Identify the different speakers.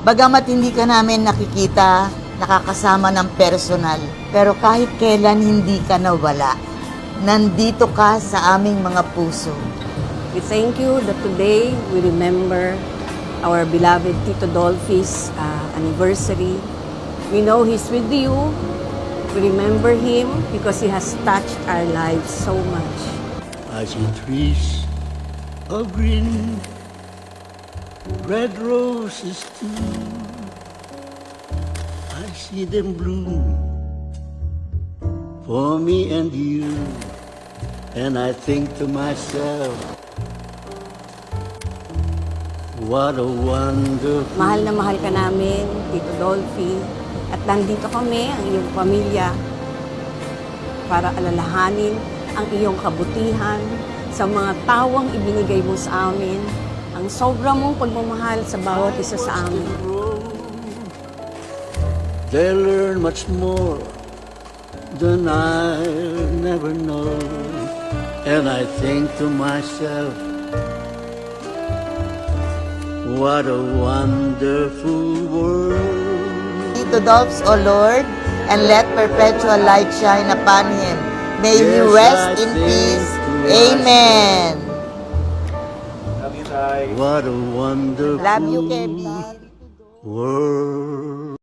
Speaker 1: Bagamat hindi ka namin nakikita, nakakasama ng personal, pero kahit kailan hindi ka nawala. Nandito ka sa aming mga puso.
Speaker 2: We thank you that today we remember our beloved Tito Dolphy's anniversary. We know he's with you. We remember him because he has touched our lives so much.
Speaker 3: I see trees of green, red roses too. I see them bloom for me and you. And I think to myself, what a wonderful...
Speaker 2: Mahal na mahal ka namin, Tito Dolphy. At nandito kami, ang iyong pamilya, para alalahanin ang iyong kabutihan sa mga tawang ibinigay mo sa amin, ang sobra mong pagmamahal sa bawat isa sa amin.
Speaker 3: They'll learn much more than I'll never know. And I think to myself, what a wonderful world.
Speaker 1: Tito Dolphs, O Lord, and let perpetual light shine upon him. May he
Speaker 3: Yes,
Speaker 1: rest
Speaker 3: I
Speaker 1: in
Speaker 3: think
Speaker 1: peace.
Speaker 3: to
Speaker 1: Amen.
Speaker 3: What a wonderful
Speaker 1: Love you, Kevin.
Speaker 3: world.